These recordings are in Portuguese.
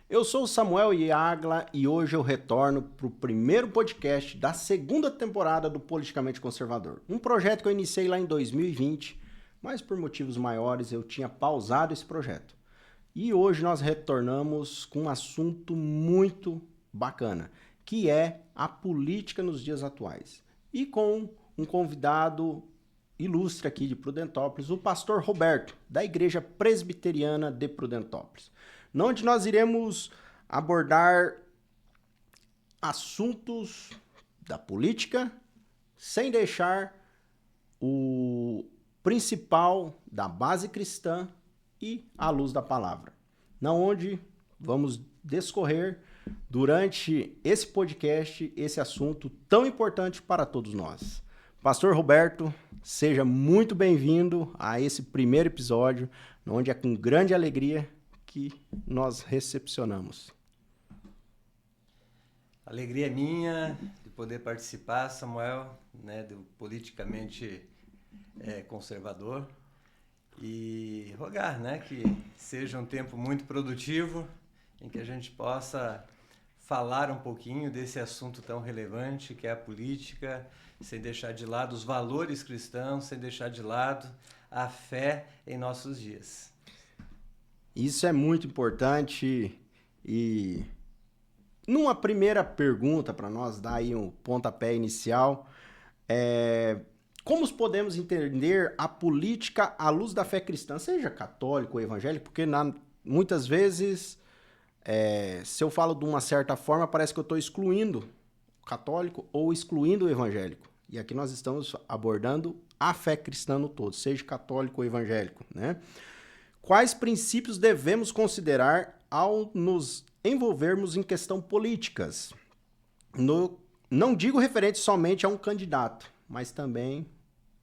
Eu sou o Samuel Iagla e hoje eu retorno para o primeiro podcast da segunda temporada do Politicamente Conservador. Um projeto que eu iniciei lá em 2020, mas por motivos maiores eu tinha pausado esse projeto. E hoje nós retornamos com um assunto muito bacana, que é a política nos dias atuais. E com um convidado ilustre aqui de Prudentópolis, o pastor Roberto, da Igreja Presbiteriana de Prudentópolis, onde nós iremos abordar assuntos da política sem deixar o principal da base cristã e a luz da palavra. Na onde vamos discorrer durante esse podcast esse assunto tão importante para todos nós. Pastor Roberto, seja muito bem-vindo a esse primeiro episódio, onde é com grande alegria que nós recepcionamos. Alegria minha de poder participar, Samuel, do Politicamente Conservador, e rogar que seja um tempo muito produtivo em que a gente possa falar um pouquinho desse assunto tão relevante que é a política, sem deixar de lado os valores cristãos, sem deixar de lado a fé em nossos dias. Isso é muito importante e numa primeira pergunta para nós dar aí um pontapé inicial, como podemos entender a política à luz da fé cristã, seja católico ou evangélico, porque muitas vezes se eu falo de uma certa forma parece que eu estou excluindo o católico ou excluindo o evangélico. E aqui nós estamos abordando a fé cristã no todo, seja católico ou evangélico, né? Quais princípios devemos considerar ao nos envolvermos em questão políticas? Não digo referente somente a um candidato, mas também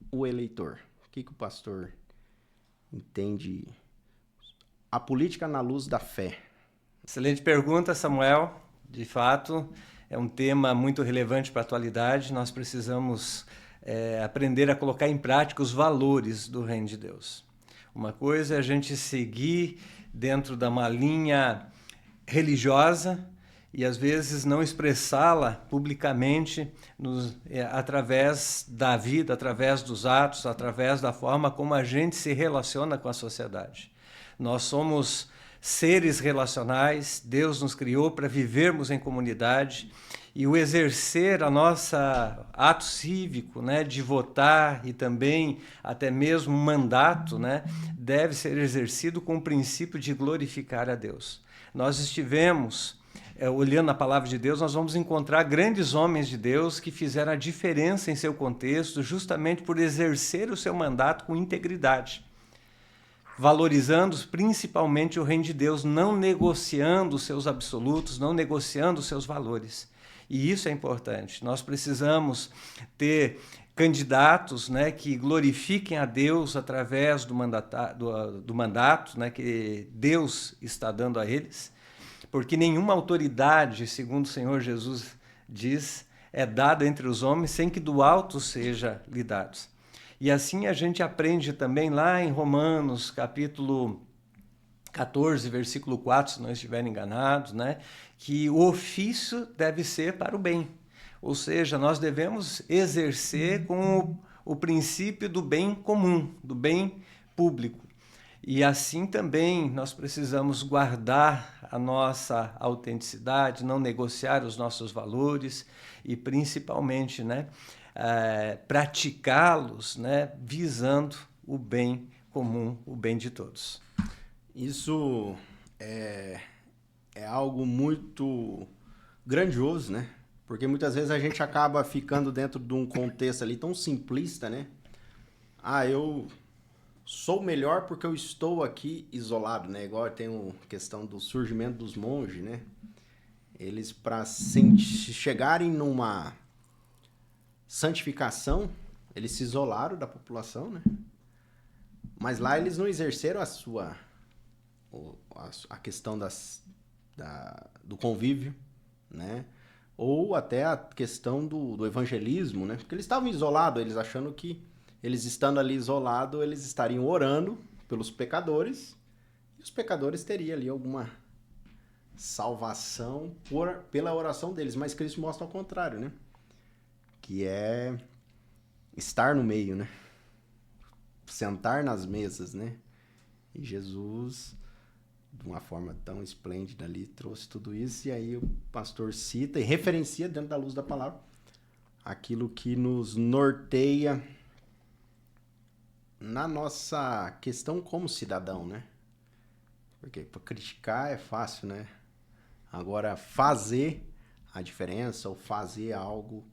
o eleitor. O que o pastor entende a política na luz da fé? Excelente pergunta, Samuel. De fato, é um tema muito relevante para a atualidade. Nós precisamos aprender a colocar em prática os valores do Reino de Deus. Uma coisa é a gente seguir dentro de uma linha religiosa e, às vezes, não expressá-la publicamente através da vida, através dos atos, através da forma como a gente se relaciona com a sociedade. Nós somos seres relacionais, Deus nos criou para vivermos em comunidade e o exercer a nossa ato cívico, de votar e também até mesmo mandato, deve ser exercido com o princípio de glorificar a Deus. Nós estivemos olhando a palavra de Deus, nós vamos encontrar grandes homens de Deus que fizeram a diferença em seu contexto justamente por exercer o seu mandato com integridade, valorizando principalmente o reino de Deus, não negociando os seus absolutos, não negociando os seus valores. E isso é importante. Nós precisamos ter candidatos que glorifiquem a Deus através do mandato que Deus está dando a eles, porque nenhuma autoridade, segundo o Senhor Jesus diz, é dada entre os homens sem que do alto seja lhe dado. E assim a gente aprende também lá em Romanos, capítulo 14, versículo 4, se não estiver enganado, que o ofício deve ser para o bem. Ou seja, nós devemos exercer com o princípio do bem comum, do bem público. E assim também nós precisamos guardar a nossa autenticidade, não negociar os nossos valores e principalmente praticá-los visando o bem comum, o bem de todos. Isso é algo muito grandioso, Porque muitas vezes a gente acaba ficando dentro de um contexto ali tão simplista, eu sou melhor porque eu estou aqui isolado, Igual tem a questão do surgimento dos monges, Eles, para chegarem numa santificação, eles se isolaram da população, Mas lá eles não exerceram a questão do convívio, Ou até a questão do evangelismo, Porque eles estavam isolados, eles achando que eles estando ali isolados, eles estariam orando pelos pecadores, e os pecadores teriam ali alguma salvação pela oração deles, mas Cristo mostra ao contrário, né? Que é estar no meio, né? Sentar nas mesas, né? E Jesus, de uma forma tão esplêndida ali, trouxe tudo isso, e aí o pastor cita e referencia dentro da luz da palavra aquilo que nos norteia na nossa questão como cidadão, né? Porque para criticar é fácil, né? Agora, fazer a diferença ou fazer algo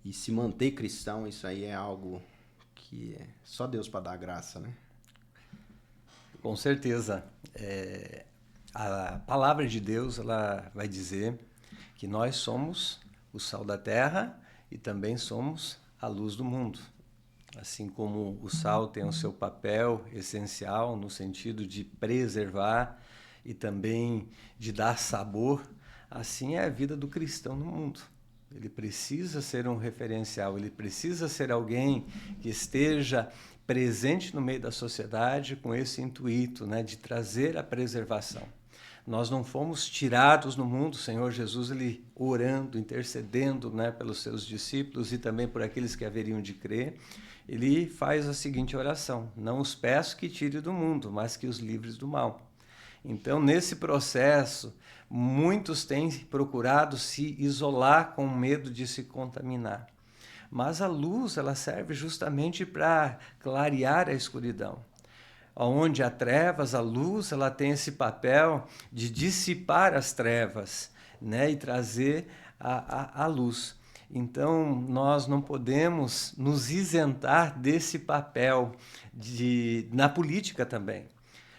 e se manter cristão, isso aí é algo que é só Deus para dar graça, né? Com certeza. A palavra de Deus, ela vai dizer que nós somos o sal da terra e também somos a luz do mundo. Assim como o sal tem o seu papel essencial no sentido de preservar e também de dar sabor, assim é a vida do cristão no mundo. Ele precisa ser um referencial, ele precisa ser alguém que esteja presente no meio da sociedade com esse intuito, né, de trazer a preservação. Nós não fomos tirados no mundo, o Senhor Jesus, ele orando, intercedendo, né, pelos seus discípulos e também por aqueles que haveriam de crer, ele faz a seguinte oração: não os peço que tire do mundo, mas que os livres do mal. Então, nesse processo, muitos têm procurado se isolar com medo de se contaminar. Mas a luz, ela serve justamente para clarear a escuridão. Onde há trevas, a luz, ela tem esse papel de dissipar as trevas, né, e trazer a luz. Então, nós não podemos nos isentar desse papel na política também.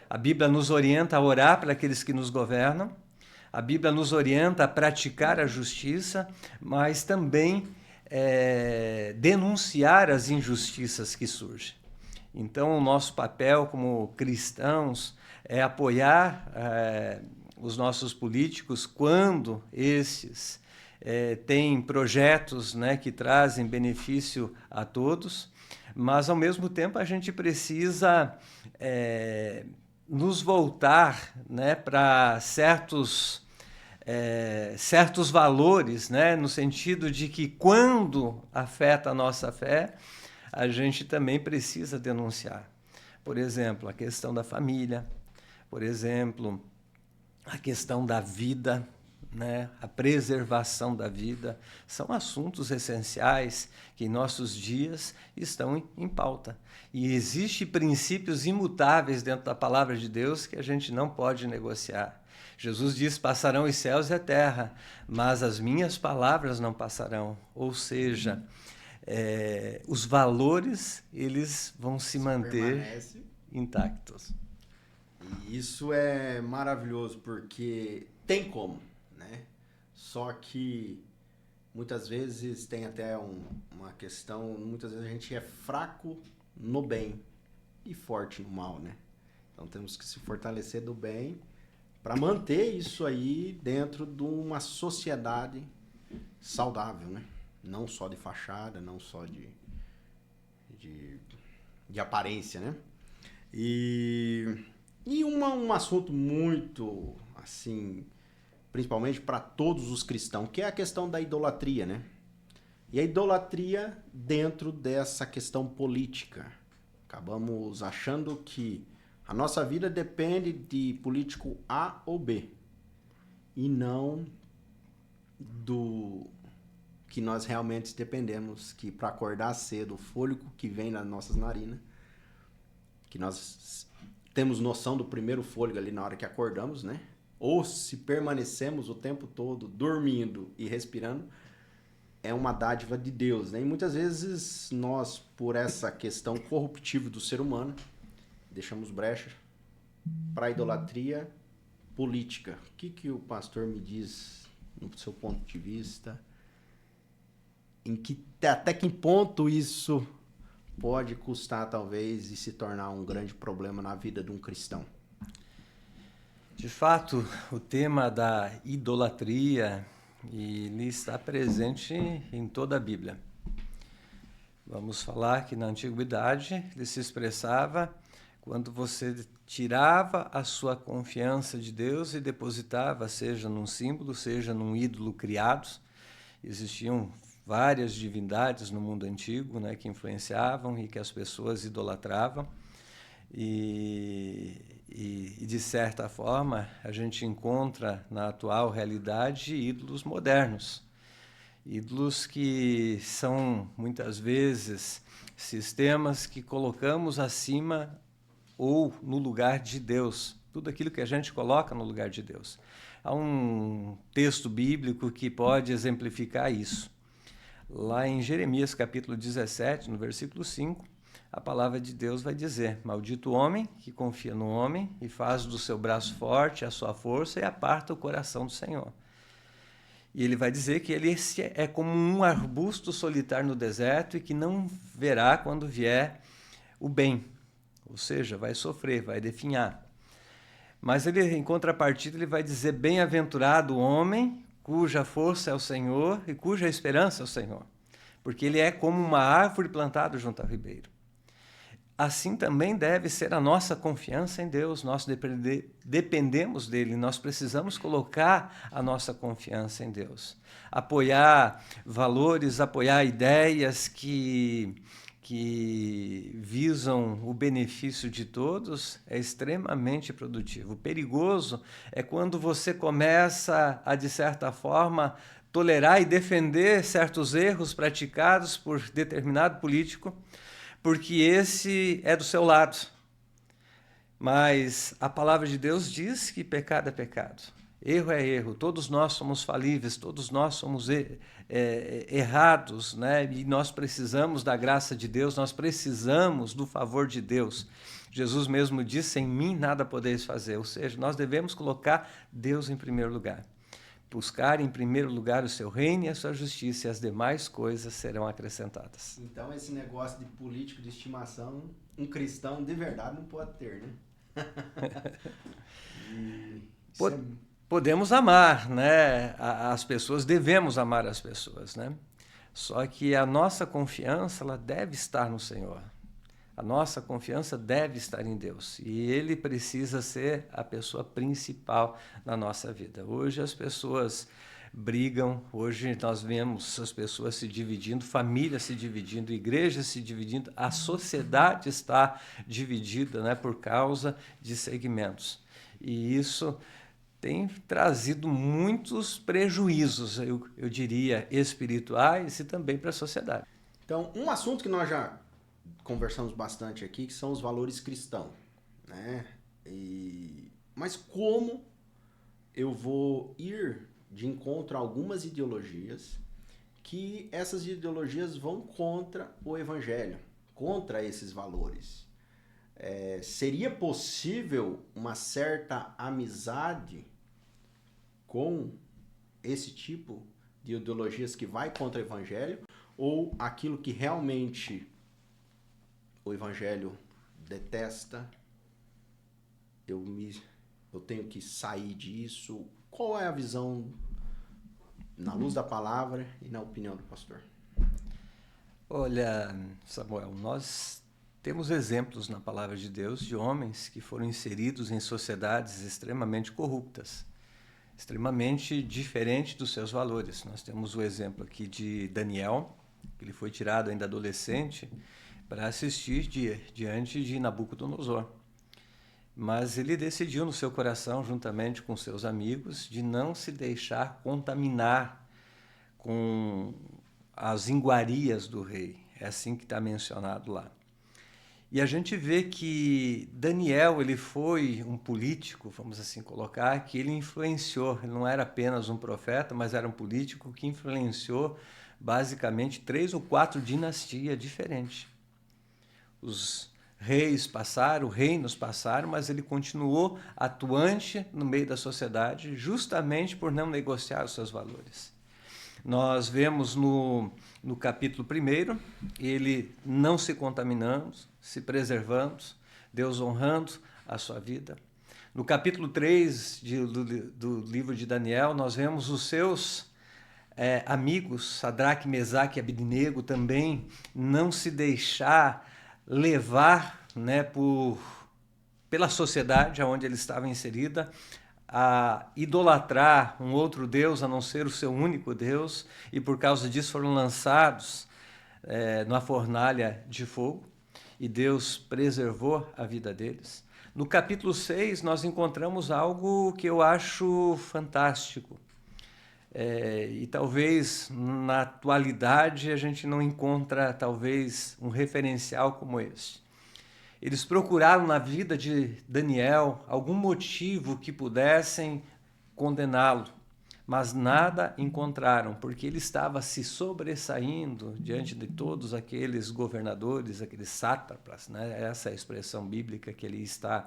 A Bíblia nos orienta a orar para aqueles que nos governam, a Bíblia nos orienta a praticar a justiça, mas também denunciar as injustiças que surgem. Então, o nosso papel como cristãos é apoiar os nossos políticos quando esses têm projetos, né, que trazem benefício a todos, mas, ao mesmo tempo, a gente precisa nos voltar, né, para certos valores, né, no sentido de que, quando afeta a nossa fé, a gente também precisa denunciar. Por exemplo, a questão da família, por exemplo, a questão da vida, né? A preservação da vida, são assuntos essenciais que em nossos dias estão em pauta. E existem princípios imutáveis dentro da palavra de Deus que a gente não pode negociar. Jesus diz: passarão os céus e a terra, mas as minhas palavras não passarão. Ou seja, os valores, eles vão se manter intactos. E isso é maravilhoso, porque tem como, né? Só que muitas vezes tem até uma questão, muitas vezes a gente é fraco no bem e forte no mal, né? Então temos que se fortalecer do bem para manter isso aí dentro de uma sociedade saudável, né? Não só de fachada, não só de aparência, né? E um assunto muito, assim, principalmente para todos os cristãos, que é a questão da idolatria, né? E a idolatria dentro dessa questão política. Acabamos achando que a nossa vida depende de político A ou B, e não do que nós realmente dependemos, que para acordar cedo, o fôlego que vem nas nossas narinas, que nós temos noção do primeiro fôlego ali na hora que acordamos, né? Ou se permanecemos o tempo todo dormindo e respirando, é uma dádiva de Deus, né? E muitas vezes nós, por essa questão corruptiva do ser humano, deixamos brecha para a idolatria política. O que o pastor me diz, no seu ponto de vista? Até que ponto isso pode custar, talvez, e se tornar um grande problema na vida de um cristão? De fato, o tema da idolatria, ele está presente em toda a Bíblia. Vamos falar que na Antiguidade ele se expressava Quando você tirava a sua confiança de Deus e depositava, seja num símbolo, seja num ídolo criado. Existiam várias divindades no mundo antigo, né, que influenciavam e que as pessoas idolatravam. E, de certa forma, a gente encontra na atual realidade ídolos modernos. Ídolos que são, muitas vezes, sistemas que colocamos acima ou no lugar de Deus. Tudo aquilo que a gente coloca no lugar de Deus. Há um texto bíblico que pode exemplificar isso. Lá em Jeremias, capítulo 17, no versículo 5, a palavra de Deus vai dizer: maldito o homem que confia no homem e faz do seu braço forte a sua força e aparta o coração do Senhor. E ele vai dizer que ele é como um arbusto solitário no deserto e que não verá quando vier o bem. Ou seja, vai sofrer, vai definhar. Mas ele, em contrapartida, ele vai dizer: bem-aventurado o homem cuja força é o Senhor e cuja esperança é o Senhor. Porque ele é como uma árvore plantada junto ao ribeiro. Assim também deve ser a nossa confiança em Deus. Nós dependemos dele, nós precisamos colocar a nossa confiança em Deus. Apoiar valores, apoiar ideias que visam o benefício de todos é extremamente produtivo. O perigoso é quando você começa a, de certa forma, tolerar e defender certos erros praticados por determinado político, porque esse é do seu lado. Mas a palavra de Deus diz que pecado é pecado. Erro é erro. Todos nós somos falíveis, todos nós somos errados, né? E nós precisamos da graça de Deus, nós precisamos do favor de Deus. Jesus mesmo disse: sem mim nada podeis fazer. Ou seja, nós devemos colocar Deus em primeiro lugar. Buscar em primeiro lugar o seu reino e a sua justiça, e as demais coisas serão acrescentadas. Então, esse negócio de político de estimação, um cristão de verdade não pode ter, né? Podemos amar, né? As pessoas, devemos amar as pessoas, né? Só que a nossa confiança, ela deve estar no Senhor. A nossa confiança deve estar em Deus. E Ele precisa ser a pessoa principal na nossa vida. Hoje as pessoas brigam, hoje nós vemos as pessoas se dividindo, famílias se dividindo, igrejas se dividindo, a sociedade está dividida, né, por causa de segmentos. E isso tem trazido muitos prejuízos, eu diria, espirituais e também para a sociedade. Então, um assunto que nós já conversamos bastante aqui, que são os valores cristãos, né? Mas como eu vou ir de encontro a algumas ideologias que essas ideologias vão contra o evangelho, contra esses valores? Seria possível uma certa amizade com esse tipo de ideologias que vai contra o evangelho, ou aquilo que realmente o evangelho detesta, eu tenho que sair disso? Qual é a visão na luz da palavra e na opinião do pastor? Olha, Samuel, nós temos exemplos na palavra de Deus de homens que foram inseridos em sociedades extremamente corruptas, extremamente diferentes dos seus valores. Nós temos o exemplo aqui de Daniel, que ele foi tirado ainda adolescente para assistir diante de Nabucodonosor. Mas ele decidiu no seu coração, juntamente com seus amigos, de não se deixar contaminar com as iguarias do rei. É assim que está mencionado lá. E a gente vê que Daniel, ele foi um político, vamos assim colocar, que ele influenciou. Ele não era apenas um profeta, mas era um político que influenciou basicamente 3 ou 4 dinastias diferentes. Os reis passaram, reinos passaram, mas ele continuou atuante no meio da sociedade, justamente por não negociar os seus valores. Nós vemos no capítulo 1, ele não se contaminando, se preservando, Deus honrando a sua vida. No capítulo 3 do livro de Daniel, nós vemos os seus amigos, Sadraque, Mesaque e Abednego, também não se deixar levar, né, por pela sociedade onde ele estava inserida, a idolatrar um outro Deus a não ser o seu único Deus, e por causa disso foram lançados numa fornalha de fogo, e Deus preservou a vida deles. No capítulo 6, nós encontramos algo que eu acho fantástico. E talvez na atualidade a gente não encontra talvez um referencial como esse. Eles procuraram na vida de Daniel algum motivo que pudessem condená-lo, mas nada encontraram, porque ele estava se sobressaindo diante de todos aqueles governadores, aqueles sátrapas, né? Essa é a expressão bíblica que ele está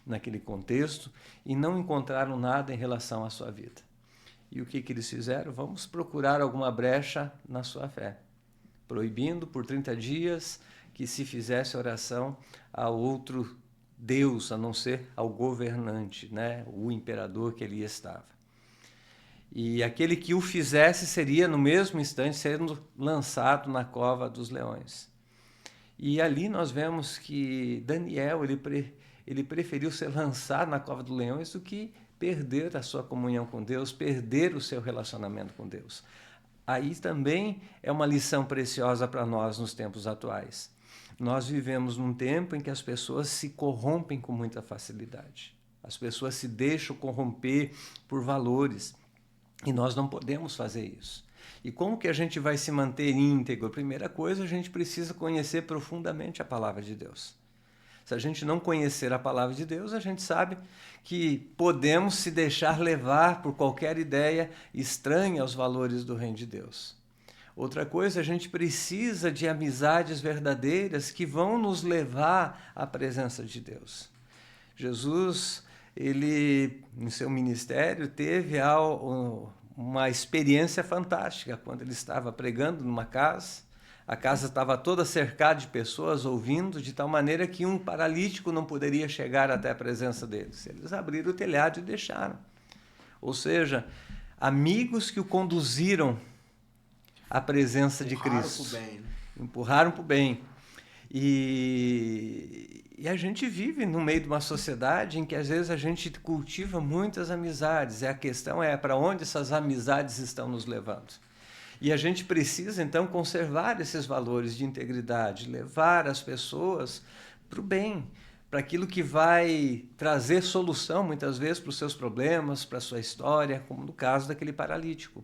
naquele contexto, e não encontraram nada em relação à sua vida. E o que eles fizeram? Vamos procurar alguma brecha na sua fé, proibindo por 30 dias que se fizesse oração a outro Deus, a não ser ao governante, né? O imperador que ali estava. E aquele que o fizesse seria, no mesmo instante, sendo lançado na cova dos leões. E ali nós vemos que Daniel, ele preferiu ser lançado na cova dos leões do que perder a sua comunhão com Deus, perder o seu relacionamento com Deus. Aí também é uma lição preciosa para nós nos tempos atuais. Nós vivemos num tempo em que as pessoas se corrompem com muita facilidade. As pessoas se deixam corromper por valores. E nós não podemos fazer isso. E como que a gente vai se manter íntegro? Primeira coisa, a gente precisa conhecer profundamente a palavra de Deus. Se a gente não conhecer a palavra de Deus, a gente sabe que podemos se deixar levar por qualquer ideia estranha aos valores do reino de Deus. Outra coisa, a gente precisa de amizades verdadeiras que vão nos levar à presença de Deus. Jesus, ele, em seu ministério, teve uma experiência fantástica quando ele estava pregando numa casa. A casa estava toda cercada de pessoas ouvindo, de tal maneira que um paralítico não poderia chegar até a presença deles. Eles abriram o telhado e deixaram. Ou seja, amigos que o conduziram à presença de Cristo. Empurraram para o bem. E a gente vive no meio de uma sociedade em que às vezes a gente cultiva muitas amizades. E a questão é para onde essas amizades estão nos levando. E a gente precisa, então, conservar esses valores de integridade, levar as pessoas para o bem, para aquilo que vai trazer solução, muitas vezes, para os seus problemas, para a sua história, como no caso daquele paralítico.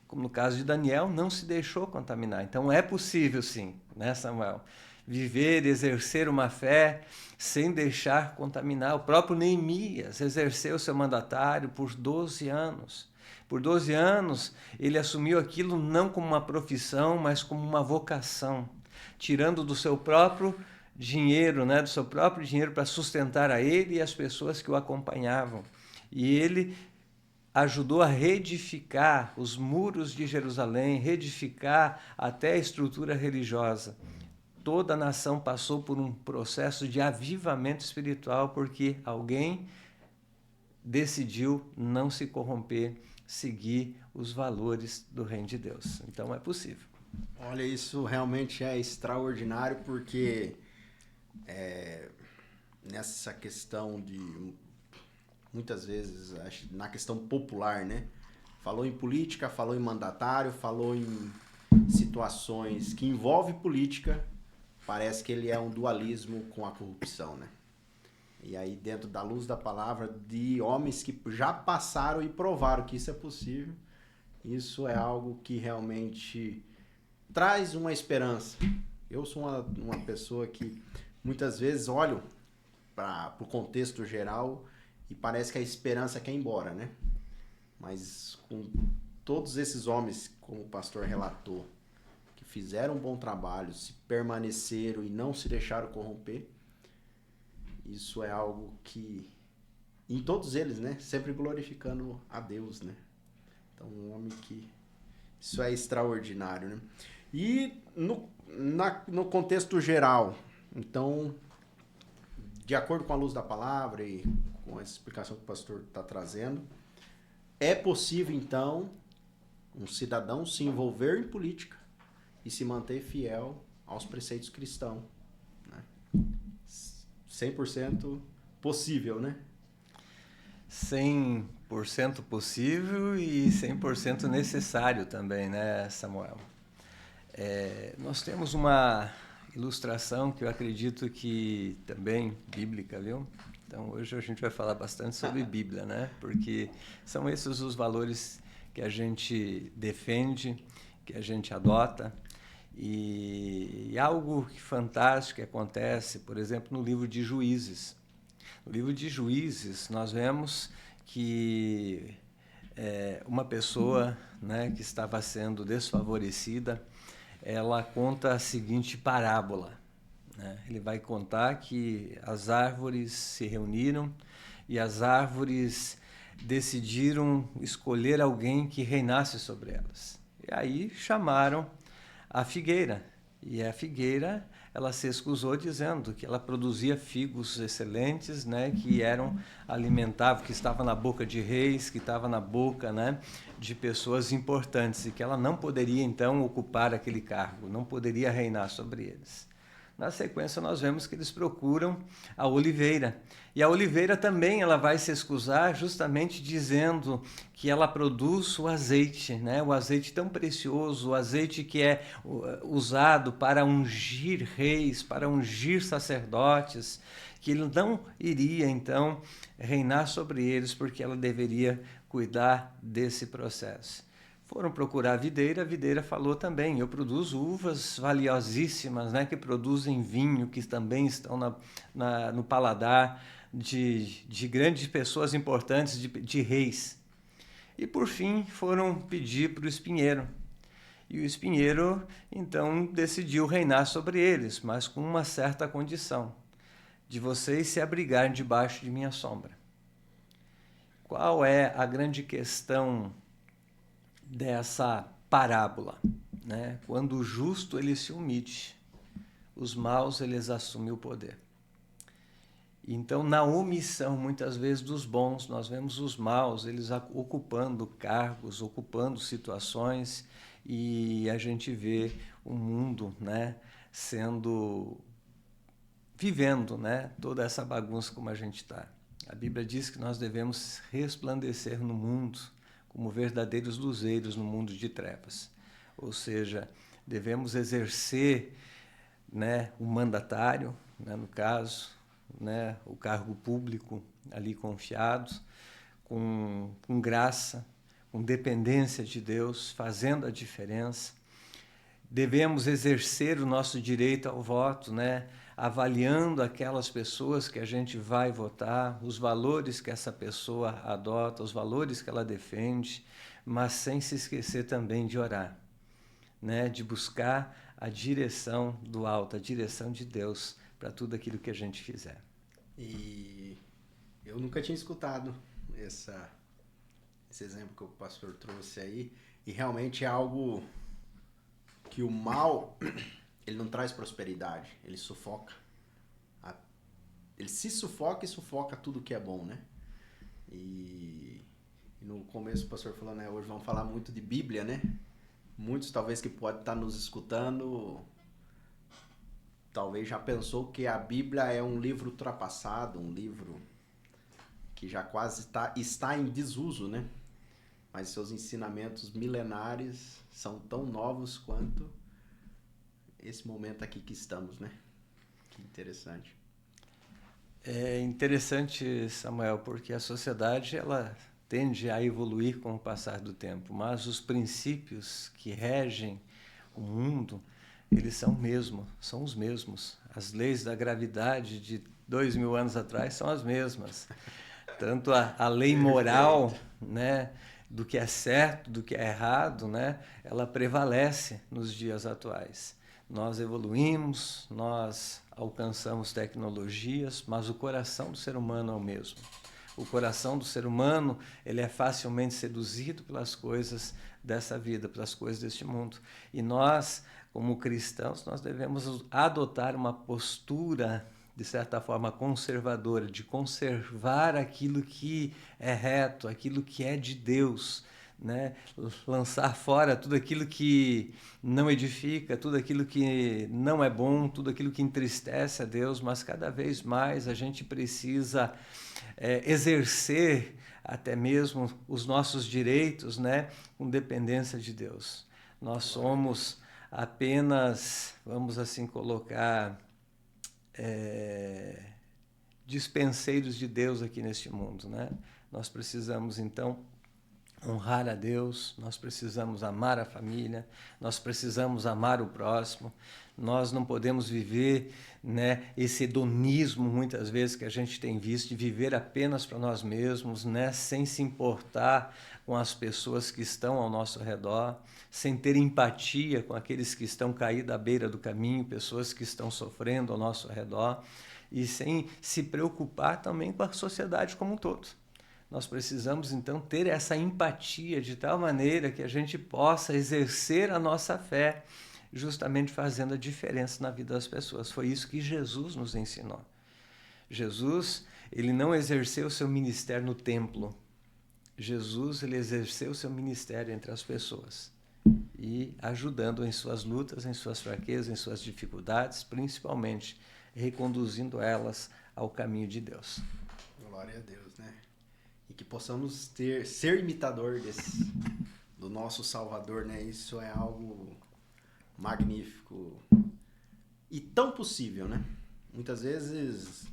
Como no caso de Daniel, não se deixou contaminar. Então, é possível, sim, né, Samuel? Viver, exercer uma fé sem deixar contaminar. O próprio Neemias exerceu seu mandatário por 12 anos. Por 12 anos, ele assumiu aquilo não como uma profissão, mas como uma vocação, tirando do seu próprio dinheiro, né, do seu próprio dinheiro para sustentar a ele e as pessoas que o acompanhavam. E ele ajudou a reedificar os muros de Jerusalém, reedificar até a estrutura religiosa. Toda a nação passou por um processo de avivamento espiritual porque alguém decidiu não se corromper, seguir os valores do reino de Deus. Então é possível. Olha, isso realmente é extraordinário porque nessa questão de, muitas vezes, na questão popular, né? Falou em política, falou em mandatário, falou em situações que envolvem política, parece que ele é um dualismo com a corrupção, né? E aí, dentro da luz da palavra, de homens que já passaram e provaram que isso é possível, isso é algo que realmente traz uma esperança. Eu sou uma pessoa que muitas vezes olho para o contexto geral e parece que a esperança quer ir embora, né? Mas com todos esses homens, como o pastor relatou, que fizeram um bom trabalho, se permaneceram e não se deixaram corromper, isso é algo que, em todos eles, né? Sempre glorificando a Deus, né? Então, um homem que... Isso é extraordinário, né? E no contexto geral, então, de acordo com a luz da palavra e com essa explicação que o pastor está trazendo, é possível, então, um cidadão se envolver em política e se manter fiel aos preceitos cristãos, né? 100% possível, né? 100% possível e 100% necessário também, né, Samuel? Nós temos uma ilustração que eu acredito que também bíblica, viu? Então, hoje a gente vai falar bastante sobre Bíblia, né? Porque são esses os valores que a gente defende, que a gente adota. E algo fantástico que acontece, por exemplo, no livro de Juízes. No livro de Juízes, nós vemos que uma pessoa, né, que estava sendo desfavorecida, ela conta a seguinte parábola, né? Ele vai contar que as árvores se reuniram e as árvores decidiram escolher alguém que reinasse sobre elas. E aí chamaram a figueira. E a figueira, ela se excusou dizendo que ela produzia figos excelentes, né, que alimentavam, que estavam na boca de reis, que estavam na boca, né, de pessoas importantes, e que ela não poderia, então, ocupar aquele cargo, não poderia reinar sobre eles. Na sequência, nós vemos que eles procuram a oliveira. E a oliveira também ela vai se excusar justamente dizendo que ela produz o azeite, né? O azeite tão precioso, o azeite que é usado para ungir reis, para ungir sacerdotes, que ele não iria, então, reinar sobre eles, porque ela deveria cuidar desse processo. Foram procurar a videira falou também, eu produzo uvas valiosíssimas, né, que produzem vinho, que também estão no paladar de grandes pessoas importantes, de reis. E, por fim, foram pedir para o espinheiro. E o espinheiro, então, decidiu reinar sobre eles, mas com uma certa condição, de vocês se abrigarem debaixo de minha sombra. Qual é a grande questão dessa parábola, né? Quando o justo ele se omite, os maus eles assumem o poder. Então, na omissão, muitas vezes, dos bons, nós vemos os maus, eles ocupando cargos, ocupando situações, e a gente vê o mundo, né, vivendo, né, toda essa bagunça como a gente está. A Bíblia diz que nós devemos resplandecer no mundo como verdadeiros luzeiros no mundo de trevas. Ou seja, devemos exercer, né, o mandatário, né, no caso, né, o cargo público ali confiado, com graça, com dependência de Deus, fazendo a diferença. Devemos exercer o nosso direito ao voto, né, avaliando aquelas pessoas que a gente vai votar, os valores que essa pessoa adota, os valores que ela defende, mas sem se esquecer também de orar, né, de buscar a direção do alto, a direção de Deus para tudo aquilo que a gente fizer. E eu nunca tinha escutado esse exemplo que o pastor trouxe aí, e realmente é algo que o mal, ele não traz prosperidade, ele sufoca. Ele se sufoca e sufoca tudo que é bom, né? E no começo o pastor falou, né, hoje vamos falar muito de Bíblia, né? Muitos talvez que podem estar nos escutando, talvez já pensou que a Bíblia é um livro ultrapassado, um livro que já quase está em desuso, né? Mas seus ensinamentos milenares são tão novos quanto esse momento aqui que estamos, né? Que interessante. É interessante, Samuel, porque a sociedade ela tende a evoluir com o passar do tempo, mas os princípios que regem o mundo, eles são os mesmos. As leis da gravidade de 2000 anos atrás são as mesmas. Tanto a lei moral, né, do que é certo, do que é errado, né, ela prevalece nos dias atuais. Nós evoluímos, nós alcançamos tecnologias, mas o coração do ser humano é o mesmo. O coração do ser humano, ele é facilmente seduzido pelas coisas dessa vida, pelas coisas deste mundo. E nós, como cristãos, nós devemos adotar uma postura, de certa forma, conservadora, de conservar aquilo que é reto, aquilo que é de Deus, né? Lançar fora tudo aquilo que não edifica, tudo aquilo que não é bom, tudo aquilo que entristece a Deus, mas cada vez mais a gente precisa exercer até mesmo os nossos direitos, né? Com dependência de Deus. Nós somos apenas, vamos assim colocar, dispenseiros de Deus aqui neste mundo, né? Nós precisamos, então, honrar a Deus, nós precisamos amar a família, nós precisamos amar o próximo, nós não podemos viver, né, esse hedonismo, muitas vezes, que a gente tem visto, de viver apenas para nós mesmos, né, sem se importar com as pessoas que estão ao nosso redor, sem ter empatia com aqueles que estão caídos à beira do caminho, pessoas que estão sofrendo ao nosso redor, e sem se preocupar também com a sociedade como um todo. Nós precisamos, então, ter essa empatia de tal maneira que a gente possa exercer a nossa fé, justamente fazendo a diferença na vida das pessoas. Foi isso que Jesus nos ensinou. Jesus, ele não exerceu o seu ministério no templo. Jesus, ele exerceu o seu ministério entre as pessoas e ajudando em suas lutas, em suas fraquezas, em suas dificuldades, principalmente reconduzindo elas ao caminho de Deus. Glória a Deus, né? E que possamos ser imitador do nosso Salvador, né? Isso é algo magnífico e tão possível, né? Muitas vezes,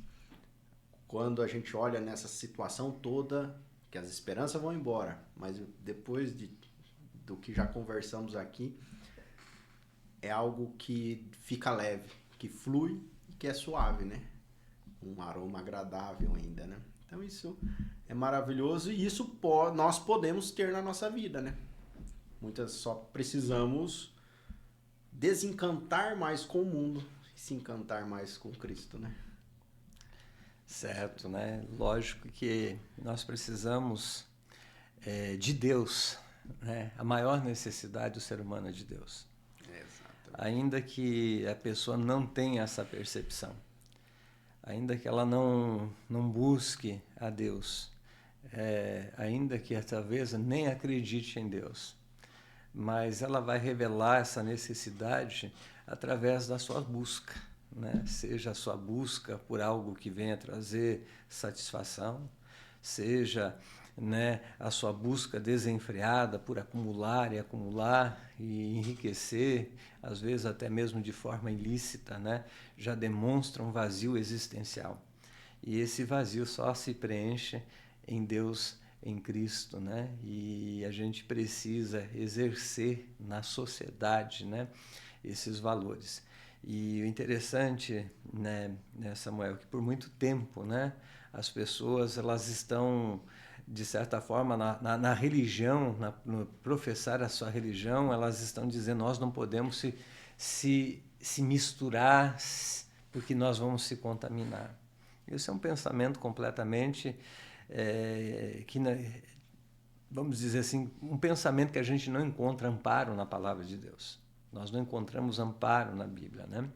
quando a gente olha nessa situação toda, que as esperanças vão embora, mas depois do que já conversamos aqui, é algo que fica leve, que flui e que é suave, né? Um aroma agradável ainda, né? Então isso é maravilhoso e isso nós podemos ter na nossa vida, né? Muitas só precisamos desencantar mais com o mundo e se encantar mais com Cristo, né? Certo, né? Lógico que nós precisamos de Deus, né? A maior necessidade do ser humano é de Deus. Ainda que a pessoa não tenha essa percepção, ainda que ela não busque a Deus, ainda que talvez nem acredite em Deus, mas ela vai revelar essa necessidade através da sua busca, né? Seja a sua busca por algo que venha trazer satisfação, seja, né, a sua busca desenfreada por acumular e enriquecer, às vezes até mesmo de forma ilícita, né, já demonstra um vazio existencial. E esse vazio só se preenche em Deus, em Cristo, né? E a gente precisa exercer na sociedade, né, esses valores. E o interessante, né, Samuel, que por muito tempo, né, as pessoas elas estão, de certa forma, na religião, no professar a sua religião, elas estão dizendo nós não podemos se misturar porque nós vamos se contaminar. Isso é um pensamento completamente, vamos dizer assim, um pensamento que a gente não encontra amparo na palavra de Deus. Nós não encontramos amparo na Bíblia, né?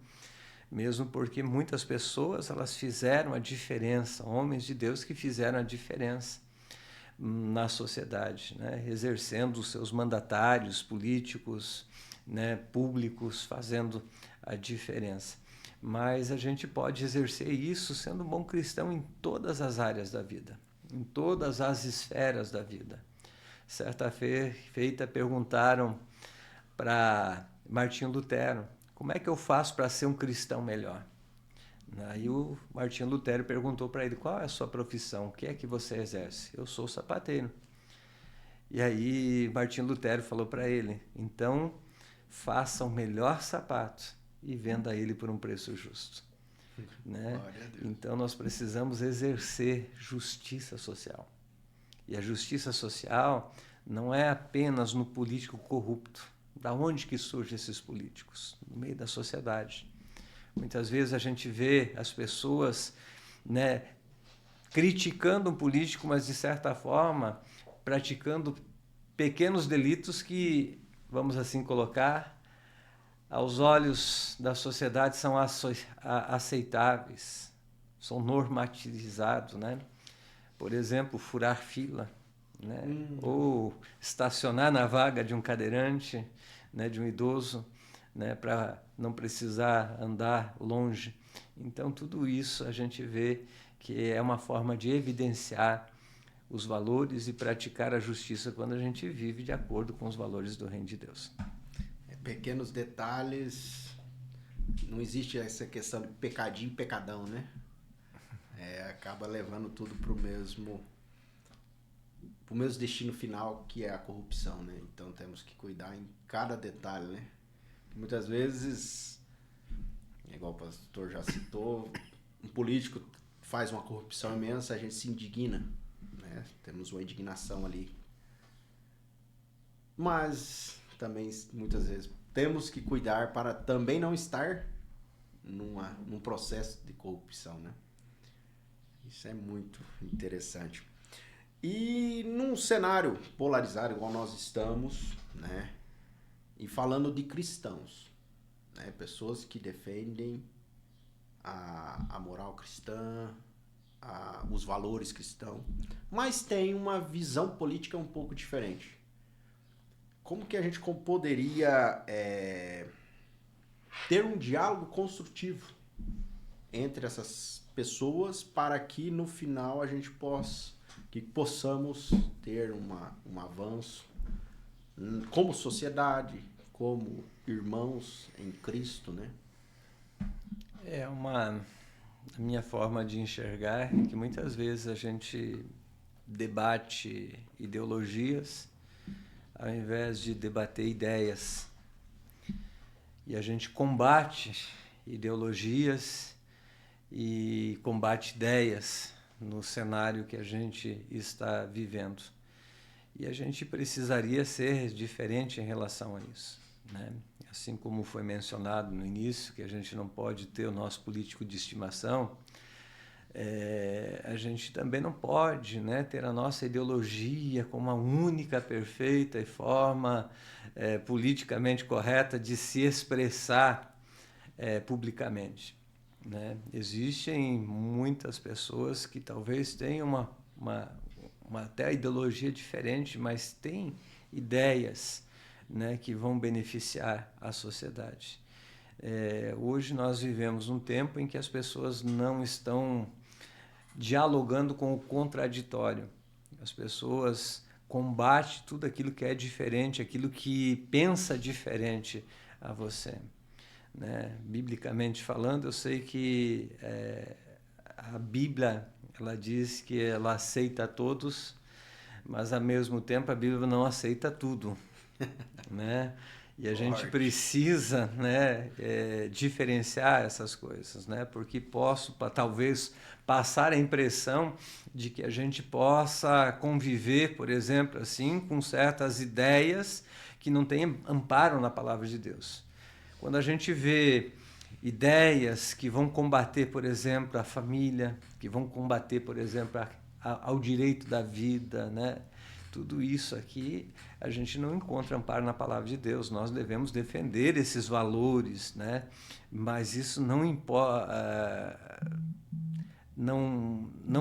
Mesmo porque muitas pessoas elas fizeram a diferença, homens de Deus que fizeram a diferença na sociedade, né? Exercendo os seus mandatários políticos, né, públicos, fazendo a diferença. Mas a gente pode exercer isso sendo um bom cristão em todas as áreas da vida, em todas as esferas da vida. Certa feita perguntaram para Martinho Lutero, como é que eu faço para ser um cristão melhor? Aí o Martinho Lutero perguntou para ele, qual é a sua profissão? O que é que você exerce? Eu sou sapateiro. E aí Martinho Lutero falou para ele, então faça o melhor sapato e venda ele por um preço justo. Né? Então nós precisamos exercer justiça social. E a justiça social não é apenas no político corrupto. Da onde que surgem esses políticos? No meio da sociedade. Muitas vezes a gente vê as pessoas, né, criticando um político, mas de certa forma praticando pequenos delitos que, vamos assim colocar, aos olhos da sociedade são aceitáveis, são normatizados, né? Por exemplo, furar fila, né? Ou estacionar na vaga de um cadeirante, né, de um idoso, né, para não precisar andar longe. Então, tudo isso a gente vê que é uma forma de evidenciar os valores e praticar a justiça quando a gente vive de acordo com os valores do Reino de Deus. Pequenos detalhes, não existe essa questão de pecadinho e pecadão, né? Acaba levando tudo pro mesmo destino final, que é a corrupção, né? Então temos que cuidar em cada detalhe, né? Muitas vezes, igual o pastor já citou, um político faz uma corrupção imensa, a gente se indigna, né? Temos uma indignação ali. Mas também, muitas vezes, temos que cuidar para também não estar num processo de corrupção, né? Isso é muito interessante. E num cenário polarizado igual nós estamos, né? E falando de cristãos, né? Pessoas que defendem a moral cristã, os valores cristãos, mas tem uma visão política um pouco diferente. Como que a gente poderia ter um diálogo construtivo entre essas pessoas para que no final a gente possamos ter um avanço como sociedade, como irmãos em Cristo, né? A minha forma de enxergar é que muitas vezes a gente debate ideologias ao invés de debater ideias. E a gente combate ideologias e combate ideias no cenário que a gente está vivendo. E a gente precisaria ser diferente em relação a isso, né? Assim como foi mencionado no início, que a gente não pode ter o nosso político de estimação, a gente também não pode, né, ter a nossa ideologia como a única perfeita e forma politicamente correta de se expressar publicamente, né? Existem muitas pessoas que talvez tenham até ideologia diferente, mas têm ideias, né, que vão beneficiar a sociedade. Hoje nós vivemos um tempo em que as pessoas não estão dialogando com o contraditório. As pessoas combatem tudo aquilo que é diferente, aquilo que pensa diferente a você, né? Biblicamente falando, eu sei que a Bíblia, ela diz que ela aceita todos, mas ao mesmo tempo a Bíblia não aceita tudo, né? E a gente precisa, né, diferenciar essas coisas, né? Porque posso talvez passar a impressão de que a gente possa conviver, por exemplo, assim, com certas ideias que não têm amparo na palavra de Deus. Quando a gente vê ideias que vão combater, por exemplo, a família, que vão combater, por exemplo, ao direito da vida, né? Tudo isso aqui a gente não encontra amparo na palavra de Deus. Nós devemos defender esses valores, né? Mas isso não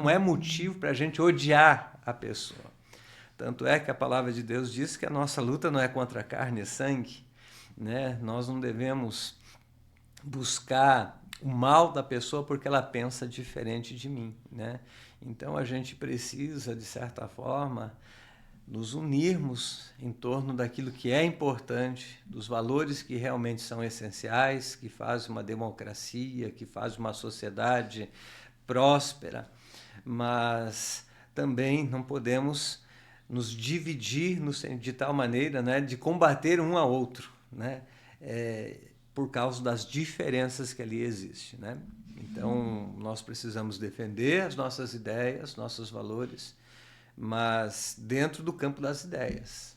é motivo para a gente odiar a pessoa. Tanto é que a palavra de Deus diz que a nossa luta não é contra carne e sangue, né? Nós não devemos buscar o mal da pessoa porque ela pensa diferente de mim, né? Então a gente precisa, de certa forma, nos unirmos em torno daquilo que é importante, dos valores que realmente são essenciais, que fazem uma democracia, que fazem uma sociedade próspera, mas também não podemos nos dividir de tal maneira, né, de combater um ao outro, né, por causa das diferenças que ali existem, né? Então, nós precisamos defender as nossas ideias, nossos valores, mas dentro do campo das ideias,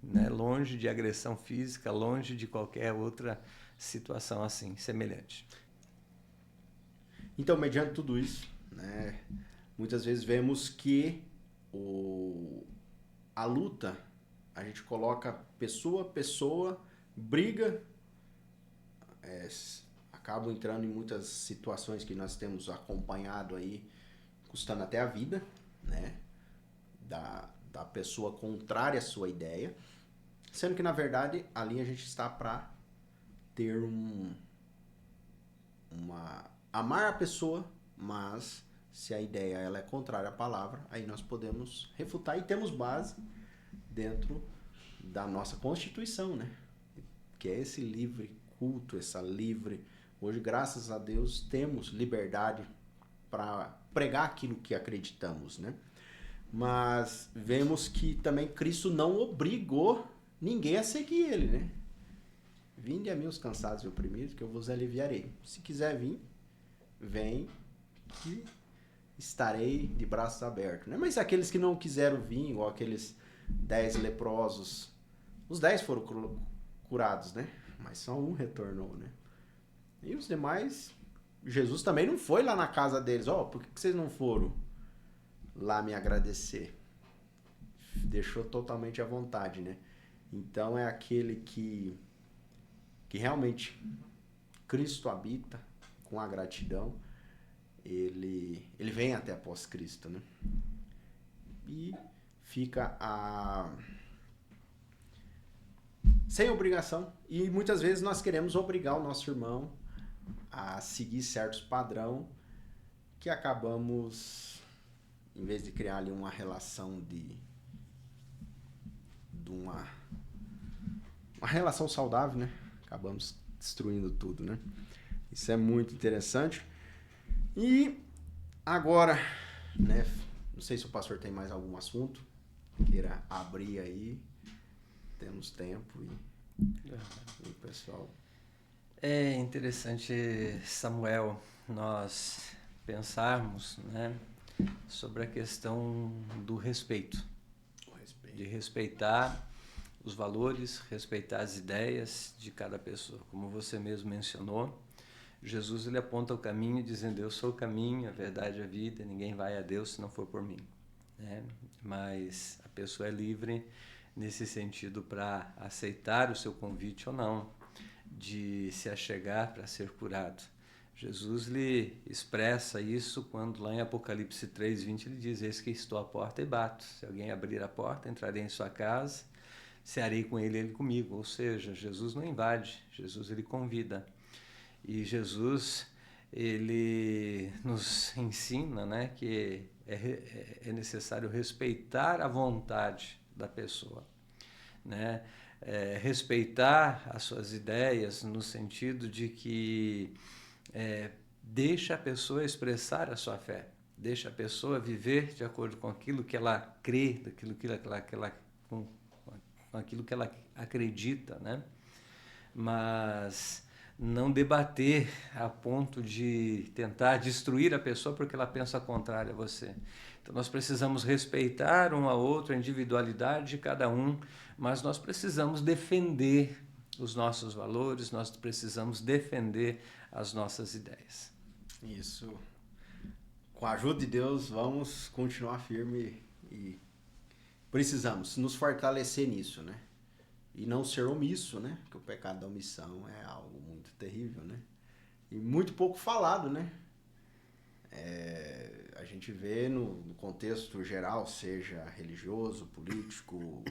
né, longe de agressão física, longe de qualquer outra situação assim, semelhante. Então, mediante tudo isso, né, muitas vezes vemos que a luta, a gente coloca pessoa a pessoa, briga, acabam entrando em muitas situações que nós temos acompanhado aí, custando até a vida, né, da pessoa contrária à sua ideia, sendo que, na verdade, ali a gente está para ter amar a pessoa, mas se a ideia ela é contrária à palavra, aí nós podemos refutar e temos base dentro da nossa Constituição, né? Que é esse livre culto, essa livre... Hoje, graças a Deus, temos liberdade para pregar aquilo que acreditamos, né? Mas vemos que também Cristo não obrigou ninguém a seguir ele, né? Vinde a mim os cansados e oprimidos, que eu vos aliviarei. Se quiser vir, vem, que estarei de braços abertos, né? Mas aqueles que não quiseram vir, igual aqueles 10 leprosos, os 10 foram curados, né? Mas só um retornou, né? E os demais, Jesus também não foi lá na casa deles. Por que vocês não foram lá me agradecer? Deixou totalmente à vontade, né? Então é aquele que realmente Cristo habita com a gratidão. Ele vem até após Cristo, né? E fica sem obrigação. E muitas vezes nós queremos obrigar o nosso irmão a seguir certos padrão que acabamos, em vez de criar ali uma relação de uma relação saudável, né? Acabamos destruindo tudo, né? Isso é muito interessante. E agora, né? Não sei se o pastor tem mais algum assunto queira abrir aí. Temos tempo e o pessoal... É interessante, Samuel, nós pensarmos, né, sobre a questão do respeito. De respeitar os valores, respeitar as ideias de cada pessoa. Como você mesmo mencionou, Jesus ele aponta o caminho dizendo: eu sou o caminho, a verdade e a vida, ninguém vai a Deus se não for por mim, né? Mas a pessoa é livre nesse sentido para aceitar o seu convite ou não, de se achegar para ser curado. Jesus lhe expressa isso quando lá em Apocalipse 3:20 ele diz: eis que estou à porta e bato, se alguém abrir a porta, entrarei em sua casa, cearei com ele e ele comigo. Ou seja, Jesus não invade, Jesus ele convida. E Jesus ele nos ensina, né, que é necessário respeitar a vontade da pessoa, né? Respeitar as suas ideias no sentido de que deixa a pessoa expressar a sua fé, deixa a pessoa viver de acordo com aquilo que ela crê, com aquilo que ela acredita, né? Mas não debater a ponto de tentar destruir a pessoa porque ela pensa contrário a você. Então nós precisamos respeitar um ao outro, a individualidade de cada um, mas nós precisamos defender os nossos valores, nós precisamos defender as nossas ideias. Isso. Com a ajuda de Deus, vamos continuar firme e precisamos nos fortalecer nisso, né? E não ser omisso, né? Porque o pecado da omissão é algo muito terrível, né? E muito pouco falado, né? A gente vê no contexto geral, seja religioso, político,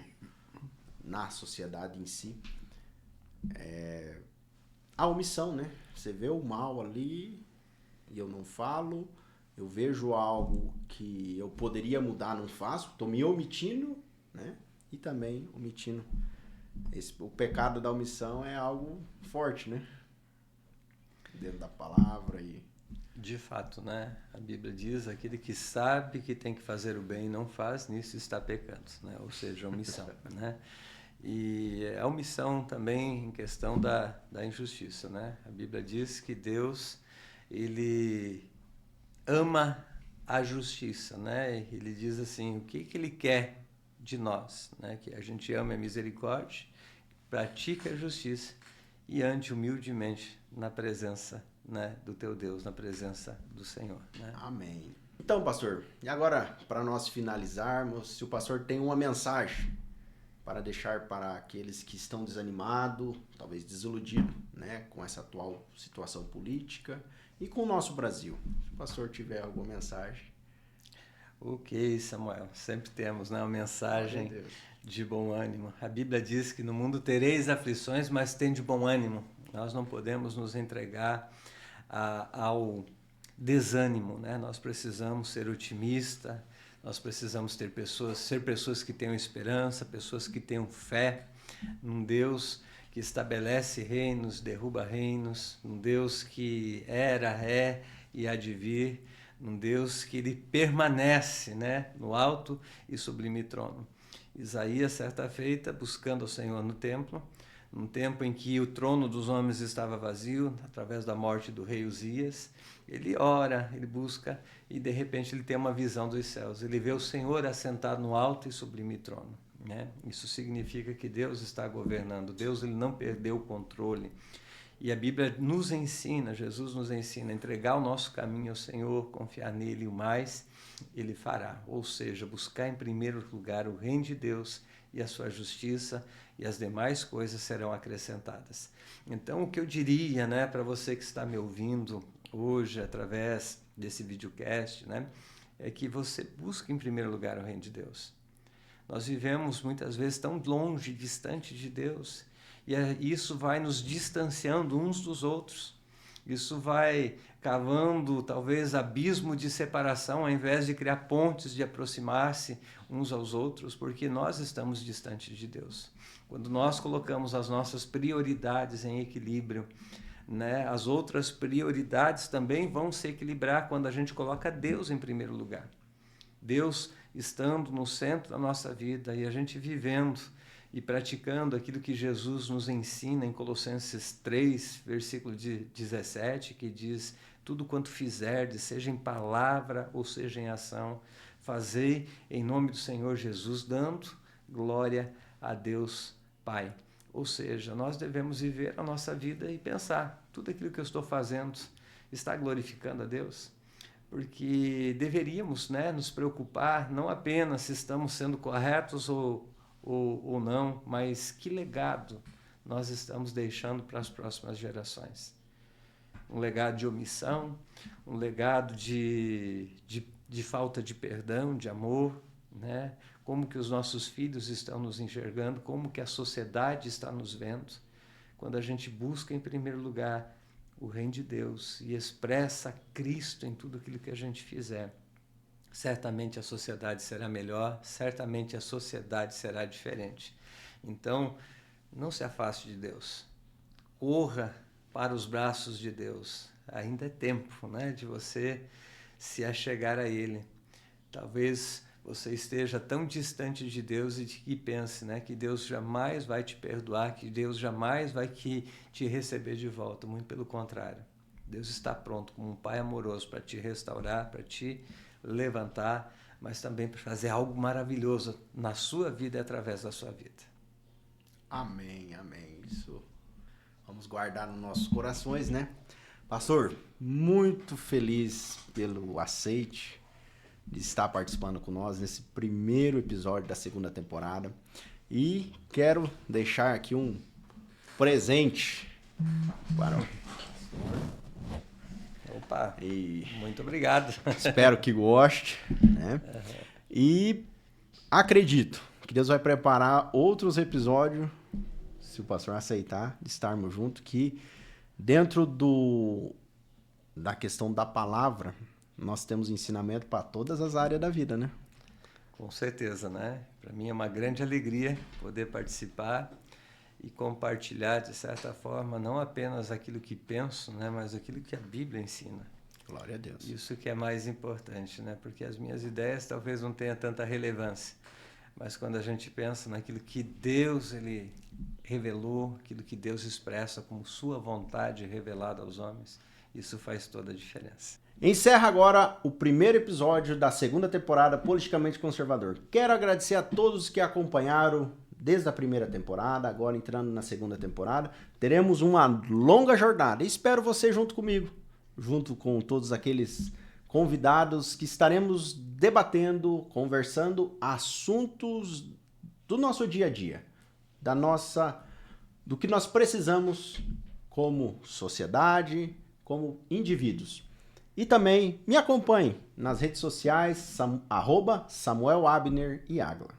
na sociedade em si, a omissão, né? Você vê o mal ali e eu não falo, eu vejo algo que eu poderia mudar, não faço, estou me omitindo, né? E também omitindo. O pecado da omissão é algo forte, né? Dentro da palavra e... De fato, né? A Bíblia diz: aquele que sabe que tem que fazer o bem e não faz, nisso está pecando, né? Ou seja, a omissão, né? E a omissão também em questão da injustiça, né? A Bíblia diz que Deus, ele ama a justiça, né? Ele diz assim, o que ele quer de nós, né? Que a gente ame a misericórdia, pratique a justiça e ande humildemente na presença, né, do teu Deus, na presença do Senhor, né? Amém. Então, pastor, e agora, para nós finalizarmos, se o pastor tem uma mensagem para deixar para aqueles que estão desanimados, talvez desiludidos, né, com essa atual situação política e com o nosso Brasil. Se o pastor tiver alguma mensagem. Ok, Samuel, sempre temos, né, uma mensagem de bom ânimo. A Bíblia diz que no mundo tereis aflições, mas tende bom ânimo. Nós não podemos nos entregar ao desânimo, né? Nós precisamos ser otimistas, nós precisamos ser pessoas que tenham esperança, pessoas que tenham fé num Deus que estabelece reinos, derruba reinos, um Deus que era, é e há de vir, um Deus que ele permanece, né, no alto e sublime trono. Isaías, certa feita, buscando o Senhor no templo, num tempo em que o trono dos homens estava vazio, através da morte do rei Uzias, ele ora, ele busca e de repente ele tem uma visão dos céus. Ele vê o Senhor assentado no alto e sublime trono, né? Isso significa que Deus está governando. Deus, ele não perdeu o controle. E a Bíblia nos ensina, Jesus nos ensina a entregar o nosso caminho ao Senhor, confiar nele e o mais ele fará. Ou seja, buscar em primeiro lugar o reino de Deus e a sua justiça, e as demais coisas serão acrescentadas. Então, o que eu diria, né, para você que está me ouvindo hoje através desse videocast, né, é que você busque em primeiro lugar o reino de Deus. Nós vivemos muitas vezes tão longe, distante de Deus, e isso vai nos distanciando uns dos outros. Isso vai cavando talvez abismo de separação, ao invés de criar pontes de aproximar-se uns aos outros, porque nós estamos distantes de Deus. Quando nós colocamos as nossas prioridades em equilíbrio, né, as outras prioridades também vão se equilibrar quando a gente coloca Deus em primeiro lugar. Deus estando no centro da nossa vida e a gente vivendo e praticando aquilo que Jesus nos ensina em Colossenses 3, versículo 17, que diz: tudo quanto fizerdes, seja em palavra ou seja em ação, fazei em nome do Senhor Jesus, dando glória a Deus Pai. Ou seja, nós devemos viver a nossa vida e pensar, tudo aquilo que eu estou fazendo está glorificando a Deus? Porque deveríamos, né, nos preocupar não apenas se estamos sendo corretos ou não, mas que legado nós estamos deixando para as próximas gerações. Um legado de omissão, um legado de falta de perdão, de amor, né? Como que os nossos filhos estão nos enxergando, como que a sociedade está nos vendo. Quando a gente busca em primeiro lugar o reino de Deus e expressa Cristo em tudo aquilo que a gente fizer, certamente a sociedade será melhor, certamente a sociedade será diferente. Então, não se afaste de Deus. Corra para os braços de Deus. Ainda é tempo, né, de você se achegar a Ele. Talvez você esteja tão distante de Deus e que pense, né, que Deus jamais vai te perdoar, que Deus jamais vai te receber de volta. Muito pelo contrário. Deus está pronto como um Pai amoroso para te restaurar, para te levantar, mas também para fazer algo maravilhoso na sua vida e através da sua vida. Amém, amém. Isso vamos guardar nos nossos corações, né? Pastor, muito feliz pelo aceite de estar participando com nós nesse primeiro episódio da segunda temporada. E quero deixar aqui um presente para o senhor. Opa, muito obrigado. Espero que goste, né? E acredito que Deus vai preparar outros episódios, se o pastor aceitar, de estarmos juntos, que dentro da questão da palavra, nós temos ensinamento para todas as áreas da vida, né? Com certeza, né? Para mim é uma grande alegria poder participar e compartilhar, de certa forma, não apenas aquilo que penso, né, mas aquilo que a Bíblia ensina. Glória a Deus. Isso que é mais importante, né? Porque as minhas ideias talvez não tenham tanta relevância, mas quando a gente pensa naquilo que Deus ele revelou, aquilo que Deus expressa como sua vontade revelada aos homens, isso faz toda a diferença. Encerra agora o primeiro episódio da segunda temporada Politicamente Conservador. Quero agradecer a todos que acompanharam desde a primeira temporada, agora entrando na segunda temporada. Teremos uma longa jornada. Espero você junto comigo, junto com todos aqueles convidados que estaremos debatendo, conversando assuntos do nosso dia a dia, do que nós precisamos como sociedade, como indivíduos. E também me acompanhe nas redes sociais, @Samuel Abner e Águila.